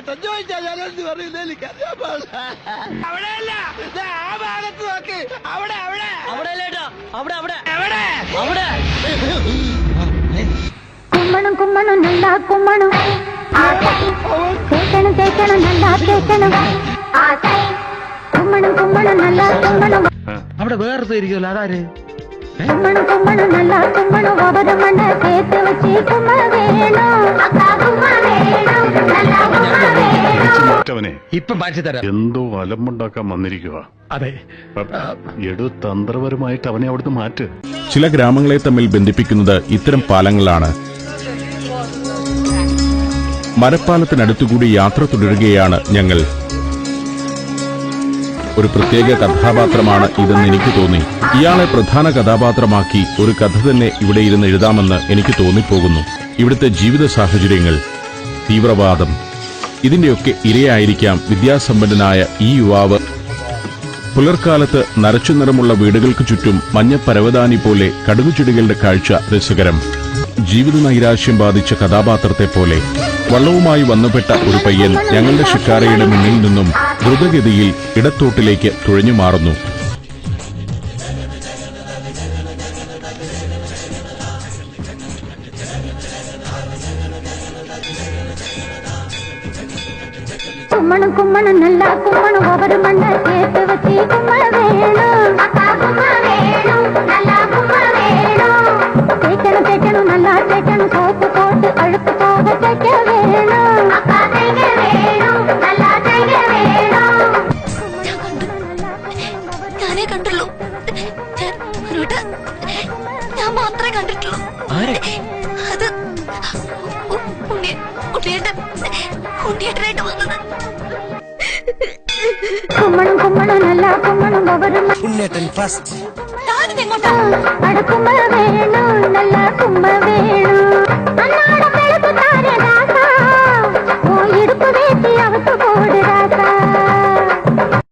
ചേട്ടൻ ചോദിച്ചാൽ ഞാൻ എന്ത് പറയുന്നത് എനിക്കറിയാൻ പാടില്ല. അവിടെയല്ല, ആ ഭാഗത്ത് നോക്ക്. അവിടെ അവിടെ അവിടെ അവിടെ അവിടെ എവിടെ അവിടെ കുമ്മണം കുമ്മണം നല്ല കുമ്മണം കേക്കണം കേക്കണം നല്ല കേക്കണം കുമ്മണം കുമ്മണം നല്ല കുമ്മണം. അവിടെ വേറെ ഇരിക്കുമല്ലോ, അതാര്? കുമ്മണം കുമ്മണം നല്ല കുമ്മണം അവരെ മണ്ണ കേട്ട് വെച്ച് കുമ്മ വേണം ഇപ്പം പാറ്റി തരാം. എന്തോ അലമ്പുണ്ടാക്കാൻ വന്നിരിക്കുക. അതെ, എടു തന്ത്രപരമായിട്ട് അവനെ അവിടുന്ന് മാറ്റ്. ചില ഗ്രാമങ്ങളെ തമ്മിൽ ബന്ധിപ്പിക്കുന്നത് ഇത്തരം പാലങ്ങളാണ്. മരപ്പാലത്തിനടുത്തുകൂടി യാത്ര തുടരുകയാണ് ഞങ്ങൾ. ഒരു പ്രത്യേക കഥാപാത്രമാണ് ഇതെന്ന് എനിക്ക് തോന്നി. ഇയാളെ പ്രധാന കഥാപാത്രമാക്കി ഒരു കഥ തന്നെ ഇവിടെ ഇരുന്ന് എഴുതാമെന്ന് എനിക്ക് തോന്നിപ്പോകുന്നു. ഇവിടുത്തെ ജീവിത സാഹചര്യങ്ങൾ, തീവ്രവാദം, ഇതിന്റെയൊക്കെ ഇരയായിരിക്കാം വിദ്യാസമ്പന്നനായ ഈ യുവാവ്. പുലർക്കാലത്ത് നരച്ചു നിറമുള്ള വീടുകൾക്ക് ചുറ്റും മഞ്ഞ പരവതാനി പോലെ കടുകുചെടികളുടെ കാഴ്ച രസകരം. ജീവിത നൈരാശ്യം ബാധിച്ച കഥാപാത്രത്തെ പോലെ വള്ളവുമായി വന്നുപെട്ട ഒരു പയ്യൻ ഞങ്ങളുടെ ഷിക്കാരയുടെ മുന്നിൽ നിന്നും ദ്രുതഗതിയിൽ ഇടത്തോട്ടിലേക്ക് തുഴഞ്ഞു മാറുന്നു. കുമ്മണം കുമ്മണം നല്ല കുമ്മണം അവരെ മണ്ണ കേട്ട് വെച്ച് കുമ്മ വേണം കേക്കണം കേക്കണം നല്ല കേക്കണം സോപ്പ് പോട്ട് അഴുക്ക് പോകെ വേണം. ഞാനേ കണ്ടുള്ളൂ, ഞാൻ മാത്രമേ കണ്ടിട്ടുള്ളൂ. അത് ഉണ്ണിയേട്ടനായിട്ട് വന്നത്. കുമ്മണം കുമ്മണം നല്ല കുമ്മണം അവരെ ഉണ്ണേട്ടൻ ഫസ്റ്റ്. ഞാനിതെങ്ങോട്ടാ? അടുക്കുമ്മ വേണം നല്ല കുമ്മ വേണം.